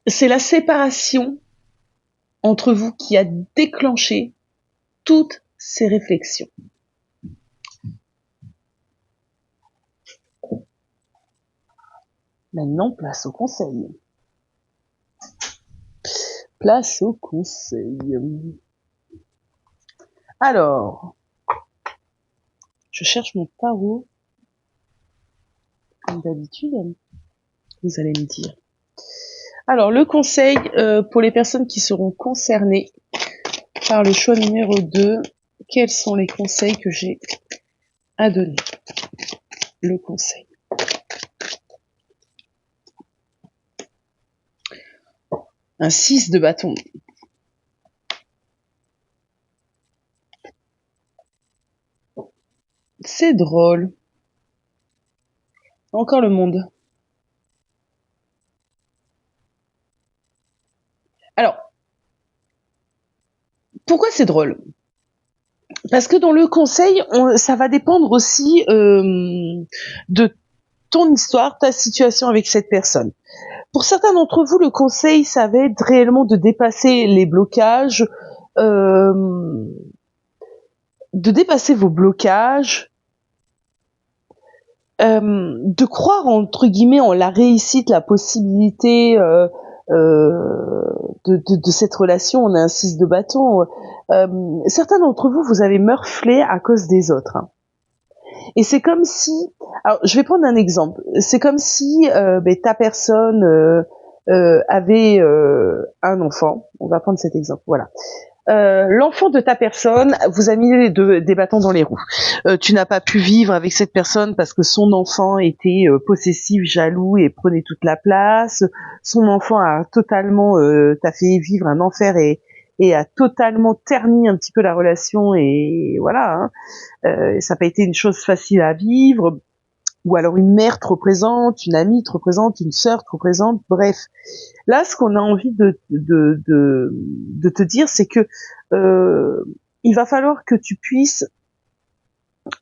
C'est la séparation entre vous qui a déclenché toutes ces réflexions. Maintenant, place au conseil. Place au conseil. Alors, je cherche mon tarot, comme d'habitude, vous allez me dire. Alors, le conseil pour les personnes qui seront concernées par le choix numéro 2, quels sont les conseils que j'ai à donner? Le conseil. Un 6 de bâton. C'est drôle. Encore le monde. Alors, pourquoi c'est drôle? Parce que dans le conseil, ça va dépendre aussi de ton histoire, ta situation avec cette personne. Pour certains d'entre vous, le conseil, ça va être réellement de dépasser les blocages, euh, de dépasser vos blocages, de croire entre guillemets en la réussite, la possibilité de cette relation. On a un 6 de bâton. Certains d'entre vous, vous avez meurflé à cause des autres. Hein. Et c'est comme si, alors je vais prendre un exemple. C'est comme si ta personne avait un enfant. On va prendre cet exemple. Voilà. L'enfant de ta personne vous a mis des bâtons dans les roues. Tu n'as pas pu vivre avec cette personne parce que son enfant était possessif, jaloux et prenait toute la place. Son enfant a totalement t'a fait vivre un enfer et a totalement terni un petit peu la relation et voilà. Hein. Ça n'a pas été une chose facile à vivre. Ou alors une mère trop présente, une amie trop présente, une sœur trop présente, bref. Là, ce qu'on a envie de te dire, c'est que il va falloir que tu puisses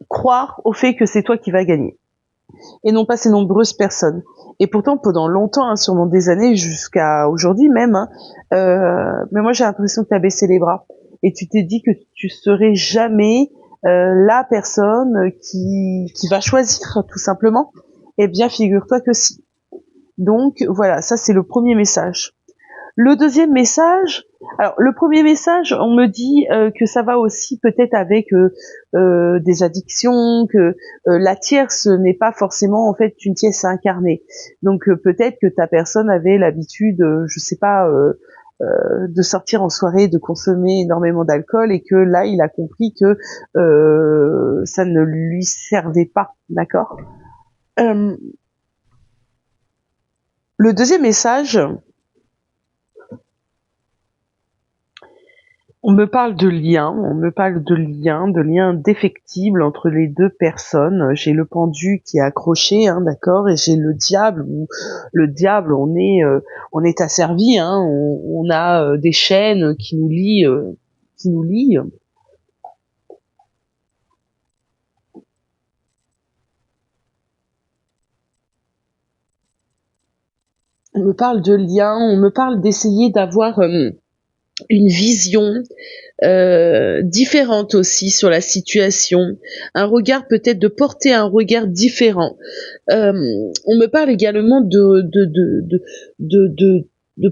croire au fait que c'est toi qui vas gagner, et non pas ces nombreuses personnes. Et pourtant, pendant longtemps, hein, sûrement des années, jusqu'à aujourd'hui même, hein, mais moi j'ai l'impression que tu as baissé les bras, et tu t'es dit que tu serais jamais la personne qui va choisir, tout simplement. Eh bien, figure-toi que si. Donc voilà, ça c'est le premier message. Le deuxième message, alors le premier message, on me dit que ça va aussi peut-être avec des addictions, que la tierce n'est pas forcément en fait une tierce incarnée. Donc peut-être que ta personne avait l'habitude, je sais pas, de sortir en soirée, de consommer énormément d'alcool et que là il a compris que ça ne lui servait pas, d'accord. Euh, le deuxième message, on me parle de liens indéfectibles entre les deux personnes. J'ai le pendu qui est accroché, hein, d'accord, et j'ai le diable. Où le diable, on est asservi, hein, on a des chaînes qui nous lient, qui nous lient. On me parle de lien, on me parle d'essayer d'avoir une vision différente aussi sur la situation, un regard peut-être de porter un regard différent. On me parle également de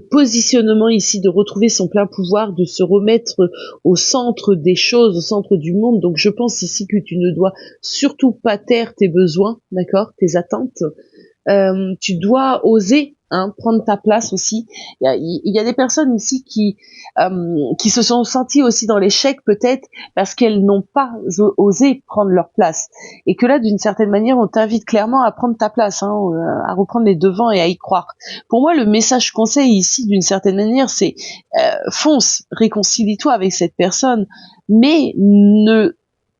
positionnement ici, de retrouver son plein pouvoir, de se remettre au centre des choses, au centre du monde. Donc je pense ici que tu ne dois surtout pas taire tes besoins, d'accord, tes attentes. Tu dois oser prendre ta place aussi. Il y a des personnes ici qui se sont senties aussi dans l'échec peut-être parce qu'elles n'ont pas osé prendre leur place. Et que là, d'une certaine manière, on t'invite clairement à prendre ta place, à reprendre les devants et à y croire. Pour moi, le message conseil ici, d'une certaine manière, c'est fonce, réconcilie-toi avec cette personne, mais ne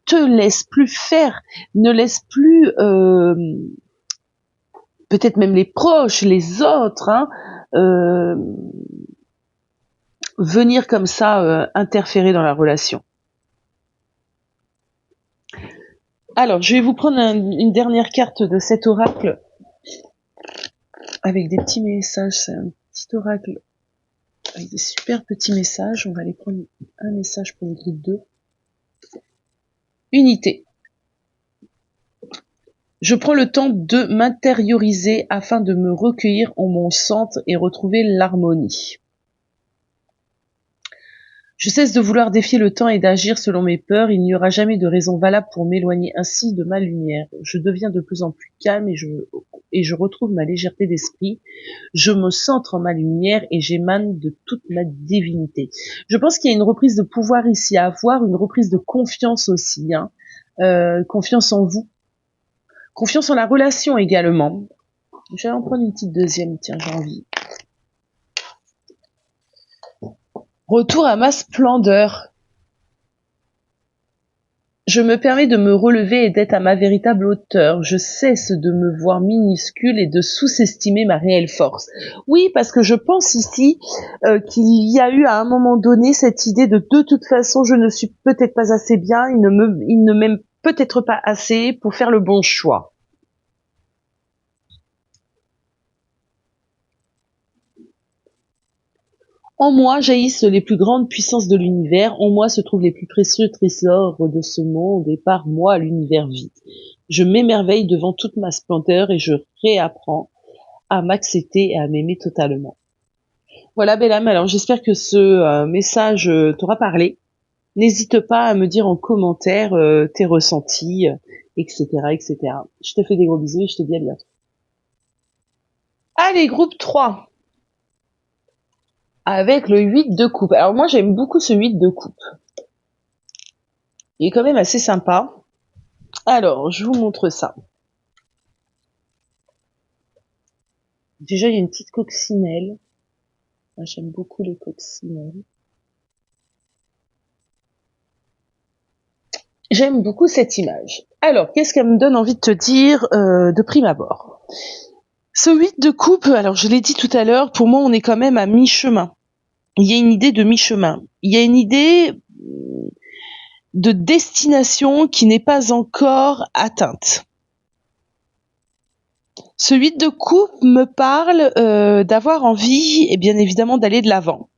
te laisse plus faire, ne laisse plus peut-être même les proches, les autres, venir comme ça interférer dans la relation. Alors, je vais vous prendre une dernière carte de cet oracle avec des petits messages. C'est un petit oracle avec des super petits messages. On va aller prendre un message pour le groupe 2. Unité. Je prends le temps de m'intérioriser afin de me recueillir en mon centre et retrouver l'harmonie. Je cesse de vouloir défier le temps et d'agir selon mes peurs. Il n'y aura jamais de raison valable pour m'éloigner ainsi de ma lumière. Je deviens de plus en plus calme et je retrouve ma légèreté d'esprit. Je me centre en ma lumière et j'émane de toute ma divinité. Je pense qu'il y a une reprise de pouvoir ici à avoir, une reprise de confiance aussi. Confiance en vous. Confiance en la relation également. Je vais en prendre une petite deuxième, tiens, j'ai envie. Retour à ma splendeur. Je me permets de me relever et d'être à ma véritable hauteur. Je cesse de me voir minuscule et de sous-estimer ma réelle force. Oui, parce que je pense ici qu'il y a eu à un moment donné cette idée de toute façon, je ne suis peut-être pas assez bien, il ne m'aime peut-être pas assez pour faire le bon choix. En moi jaillissent les plus grandes puissances de l'univers, en moi se trouvent les plus précieux trésors de ce monde, et par moi l'univers vit. Je m'émerveille devant toute ma splendeur et je réapprends à m'accepter et à m'aimer totalement. Voilà, belle âme, alors j'espère que ce message t'aura parlé. N'hésite pas à me dire en commentaire tes ressentis, etc., etc. Je te fais des gros bisous et je te dis à bientôt. Allez, groupe 3 avec le 8 de coupe. Alors moi j'aime beaucoup ce 8 de coupe. Il est quand même assez sympa. Alors, je vous montre ça. Déjà, il y a une petite coccinelle. Moi, j'aime beaucoup les coccinelles. J'aime beaucoup cette image. Alors, qu'est-ce qu'elle me donne envie de te dire de prime abord? Ce 8 de coupe, alors je l'ai dit tout à l'heure, pour moi, on est quand même à mi-chemin. Il y a une idée de mi-chemin. Il y a une idée de destination qui n'est pas encore atteinte. Ce 8 de coupe me parle d'avoir envie, et bien évidemment, d'aller de l'avant.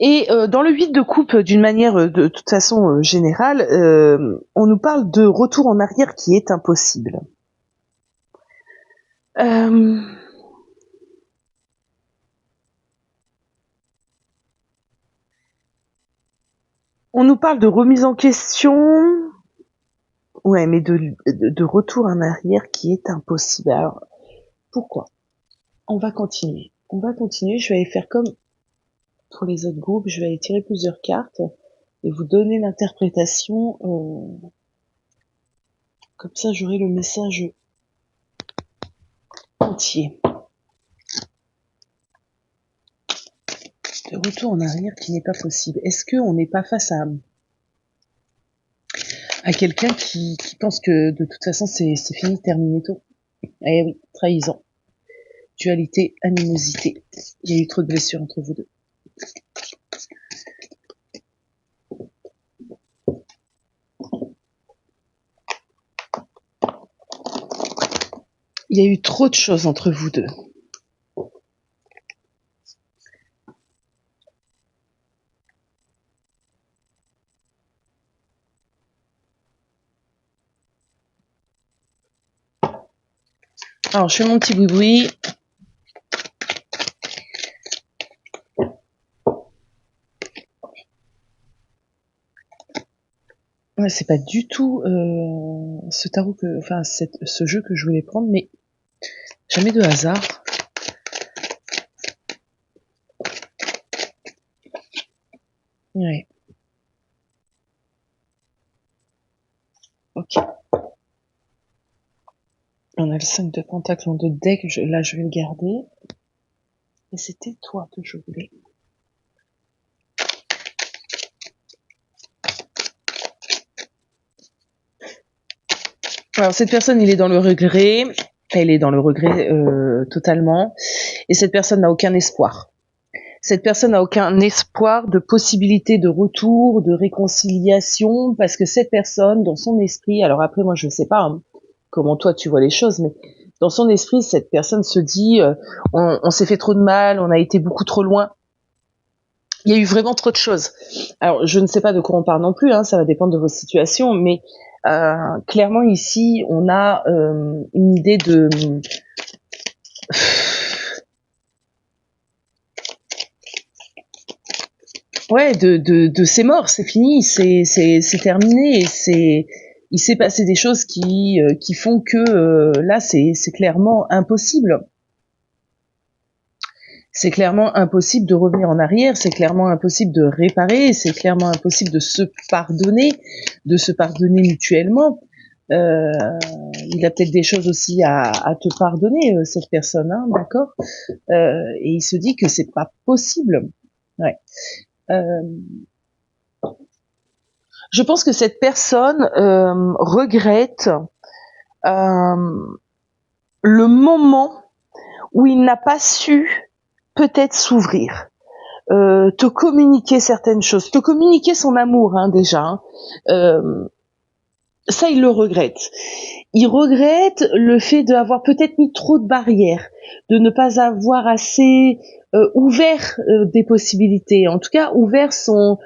Et dans le 8 de coupe, d'une manière de toute façon générale, on nous parle de retour en arrière qui est impossible. On nous parle de remise en question, ouais, mais de retour en arrière qui est impossible. Alors, pourquoi? On va continuer. On va continuer, je vais aller faire comme pour les autres groupes, je vais aller tirer plusieurs cartes et vous donner l'interprétation. Comme ça, j'aurai le message entier. De retour en arrière qui n'est pas possible. Est-ce qu'on n'est pas face à quelqu'un qui pense que de toute façon c'est fini, terminé tôt? Eh oui, trahison, dualité, animosité. Il y a eu trop de blessures entre vous deux. Il y a eu trop de choses entre vous deux. Alors, je fais mon petit boui-boui. Ouais, c'est pas du tout ce tarot ce jeu que je voulais prendre, mais jamais de hasard. Ouais. Ok. On a le 5 de pentacle en 2 deck. Là, je vais le garder. Et c'était toi que je voulais. Alors, cette personne, il est dans le regret. Elle est dans le regret totalement. Et cette personne n'a aucun espoir. Cette personne n'a aucun espoir de possibilité de retour, de réconciliation, parce que cette personne, dans son esprit, alors après, moi, je ne sais pas hein, comment toi tu vois les choses, mais dans son esprit, cette personne se dit, on s'est fait trop de mal, on a été beaucoup trop loin. Il y a eu vraiment trop de choses. Alors, je ne sais pas de quoi on parle non plus, hein, ça va dépendre de vos situations, mais clairement ici, on a une idée de... Ouais, de c'est mort, c'est fini, c'est terminé, il s'est passé des choses qui font que là, c'est clairement impossible. C'est clairement impossible de revenir en arrière, c'est clairement impossible de réparer, c'est clairement impossible de se pardonner mutuellement. Il a peut-être des choses aussi à te pardonner, cette personne, hein, d'accord et il se dit que c'est pas possible. Ouais. Je pense que cette personne regrette le moment où il n'a pas su peut-être s'ouvrir, te communiquer certaines choses, te communiquer son amour hein, déjà. Ça, il le regrette. Il regrette le fait d'avoir peut-être mis trop de barrières, de ne pas avoir assez ouvert des possibilités, en tout cas ouvert son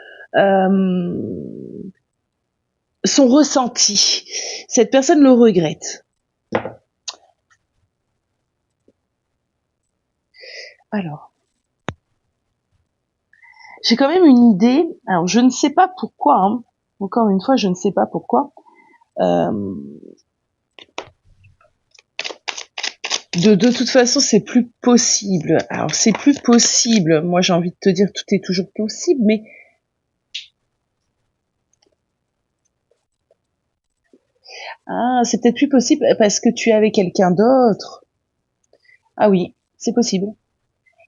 ressenti. Cette personne le regrette. Alors, j'ai quand même une idée. Alors, je ne sais pas pourquoi. Hein. Encore une fois, je ne sais pas pourquoi. De toute façon, c'est plus possible. Alors, c'est plus possible. Moi, j'ai envie de te dire, tout est toujours possible, mais c'est peut-être plus possible parce que tu es avec quelqu'un d'autre. Ah oui, c'est possible.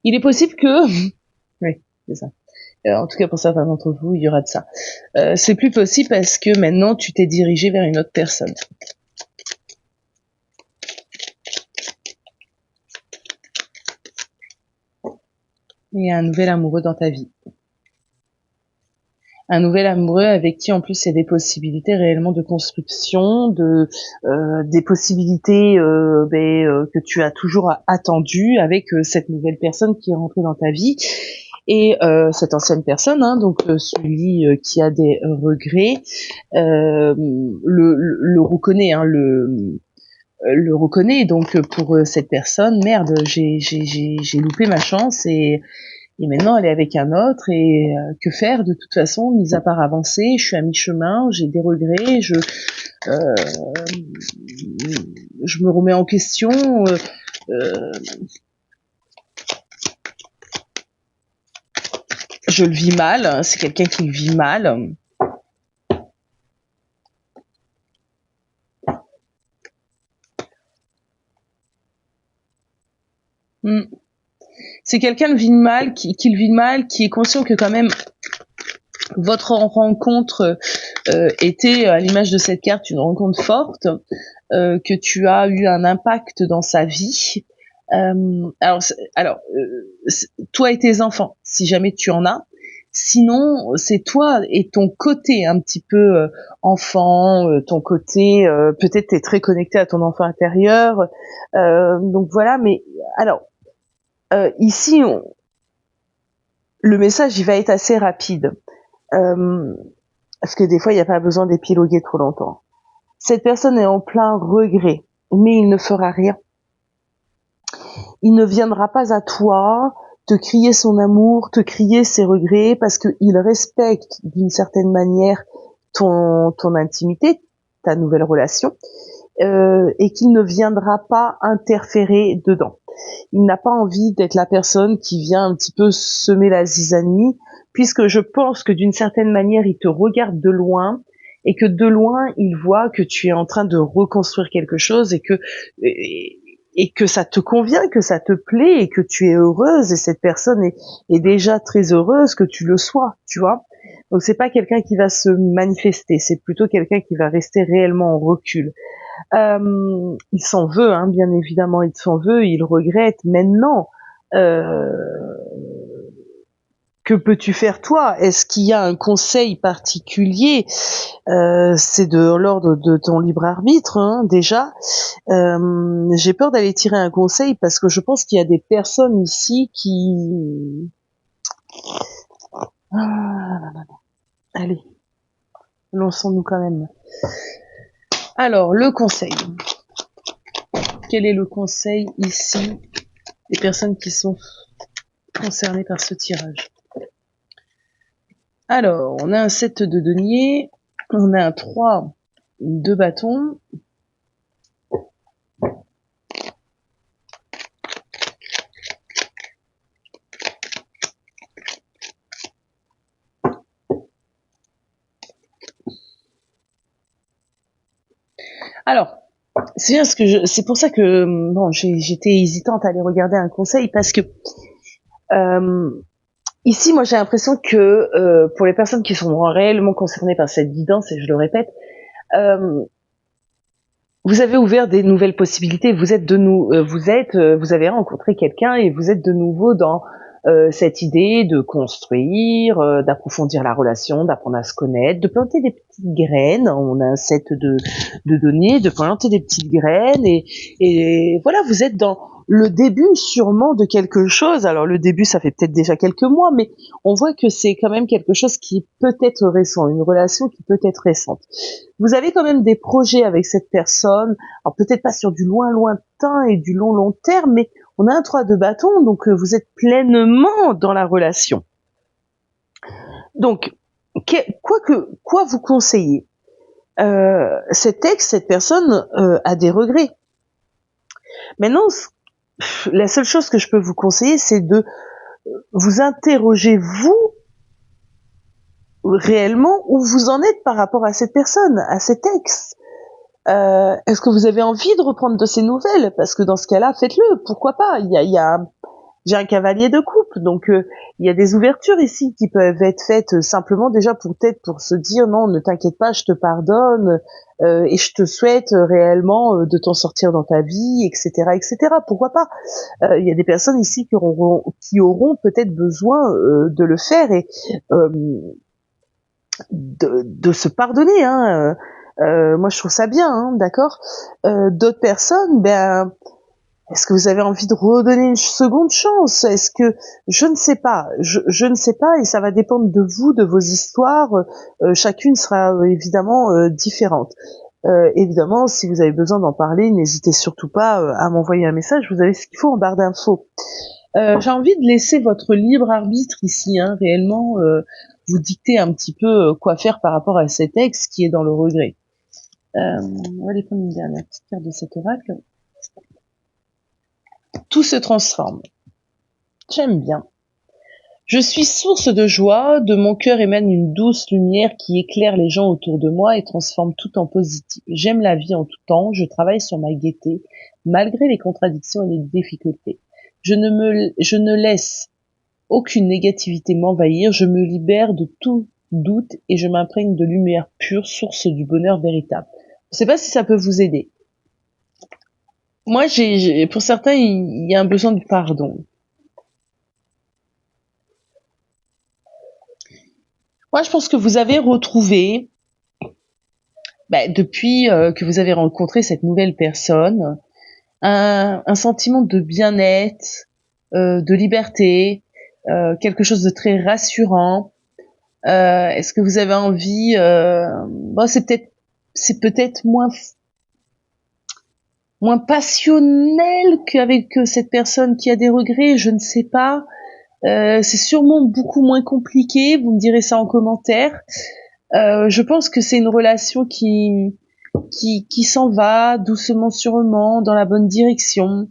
Il est possible que... oui, c'est ça. En tout cas, pour certains d'entre vous, il y aura de ça. C'est plus possible parce que maintenant, tu t'es dirigé vers une autre personne. Il y a un nouvel amoureux dans ta vie. Un nouvel amoureux avec qui en plus il y a des possibilités réellement de construction, des possibilités que tu as toujours attendues avec cette nouvelle personne qui est rentrée dans ta vie et cette ancienne personne, hein, donc celui qui a des regrets, le reconnaît, hein, le reconnaît. Donc pour cette personne, merde, j'ai loupé ma chance et maintenant elle est avec un autre et que faire de toute façon, mis à part avancer, je suis à mi-chemin, j'ai des regrets, je me remets en question. Je le vis mal, c'est quelqu'un qui le vit mal. C'est quelqu'un qui le vit mal, qui le vit mal, qui est conscient que quand même votre rencontre était, à l'image de cette carte, une rencontre forte, que tu as eu un impact dans sa vie. Toi et tes enfants, si jamais tu en as. Sinon, c'est toi et ton côté un petit peu enfant, ton côté, peut-être t'es très connecté à ton enfant intérieur. Donc voilà, mais alors, ici, le message, il va être assez rapide. Parce que des fois, il n'y a pas besoin d'épiloguer trop longtemps. Cette personne est en plein regret, mais il ne fera rien. il ne viendra pas à toi te crier son amour, te crier ses regrets, parce qu'il respecte d'une certaine manière ton intimité, ta nouvelle relation, et qu'il ne viendra pas interférer dedans. Il n'a pas envie d'être la personne qui vient un petit peu semer la zizanie, puisque je pense que d'une certaine manière, il te regarde de loin, et que de loin, il voit que tu es en train de reconstruire quelque chose, et que ça te convient, que ça te plaît, et que tu es heureuse, et cette personne est déjà très heureuse que tu le sois, tu vois. Donc c'est pas quelqu'un qui va se manifester, c'est plutôt quelqu'un qui va rester réellement en recul. Il s'en veut, hein, bien évidemment, il s'en veut, il regrette. Maintenant, euh, que peux-tu faire toi? Est-ce qu'il y a un conseil particulier? C'est de l'ordre de ton libre arbitre, hein, déjà. J'ai peur d'aller tirer un conseil parce que je pense qu'il y a des personnes ici qui... Ah, allez, lançons-nous quand même. Alors, le conseil. Quel est le conseil ici des personnes qui sont concernées par ce tirage? Alors, on a un 7 de denier, on a un 3 de bâton. Alors, c'est bien c'est pour ça que bon, j'étais hésitante à aller regarder un conseil parce que ici, moi, j'ai l'impression que pour les personnes qui sont réellement concernées par cette guidance, et je le répète, vous avez ouvert des nouvelles possibilités. Vous avez rencontré quelqu'un et vous êtes de nouveau dans cette idée de construire, d'approfondir la relation, d'apprendre à se connaître, de planter des petites graines. On a un set de données, de planter des petites graines et voilà, vous êtes dans le début sûrement de quelque chose. Alors le début, ça fait peut-être déjà quelques mois, mais on voit que c'est quand même quelque chose qui peut être récent, une relation qui peut être récente. Vous avez quand même des projets avec cette personne, alors peut-être pas sur du lointain et du long terme, mais on a un 3 de bâton, donc vous êtes pleinement dans la relation. Donc, quoi vous conseillez? Cette personne a des regrets. Maintenant, la seule chose que je peux vous conseiller, c'est de vous interroger, vous, réellement, où vous en êtes par rapport à cette personne, à cet ex. Est-ce que vous avez envie de reprendre de ces nouvelles? Parce que dans ce cas-là, faites-le. Pourquoi pas? J'ai un cavalier de coupe, donc il y a des ouvertures ici qui peuvent être faites simplement déjà peut-être pour se dire non, ne t'inquiète pas, je te pardonne et je te souhaite réellement de t'en sortir dans ta vie, etc., etc. Pourquoi pas? Il y a des personnes ici qui auront peut-être besoin de le faire et de se pardonner. Hein. Moi, je trouve ça bien, hein, d'accord. D'autres personnes, ben, est-ce que vous avez envie de redonner une seconde chance? Est-ce que je ne sais pas, je ne sais pas, et ça va dépendre de vous, de vos histoires. Chacune sera évidemment différente. Évidemment, si vous avez besoin d'en parler, n'hésitez surtout pas à m'envoyer un message. Vous avez ce qu'il faut en barre d'infos. J'ai envie de laisser votre libre arbitre ici, hein, réellement vous dicter un petit peu quoi faire par rapport à cet ex qui est dans le regret. On va aller prendre une dernière petite carte de cet oracle. Tout se transforme. J'aime bien. Je suis source de joie, de mon cœur émane une douce lumière qui éclaire les gens autour de moi et transforme tout en positif. J'aime la vie en tout temps, je travaille sur ma gaieté, malgré les contradictions et les difficultés. Je ne laisse aucune négativité m'envahir, je me libère de tout doute et je m'imprègne de lumière pure, source du bonheur véritable. Je ne sais pas si ça peut vous aider. Moi, pour certains, il y a un besoin de pardon. Moi, je pense que vous avez retrouvé, depuis que vous avez rencontré cette nouvelle personne, un sentiment de bien-être, de liberté, quelque chose de très rassurant. Est-ce que vous avez envie c'est peut-être moins moins passionnel qu'avec cette personne qui a des regrets, je ne sais pas. C'est sûrement beaucoup moins compliqué, vous me direz ça en commentaire. Je pense que c'est une relation qui s'en va doucement sûrement dans la bonne direction,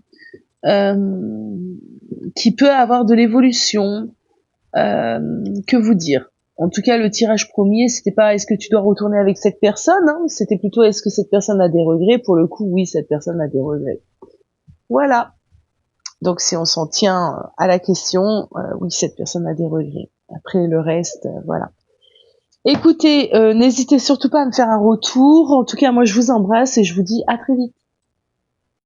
qui peut avoir de l'évolution. Que vous dire? En tout cas, le tirage premier, c'était pas est-ce que tu dois retourner avec cette personne, hein, c'était plutôt est-ce que cette personne a des regrets. Pour le coup, oui, cette personne a des regrets. Voilà. Donc si on s'en tient à la question, oui, cette personne a des regrets. Après le reste, voilà. Écoutez, n'hésitez surtout pas à me faire un retour. En tout cas, moi je vous embrasse et je vous dis à très vite.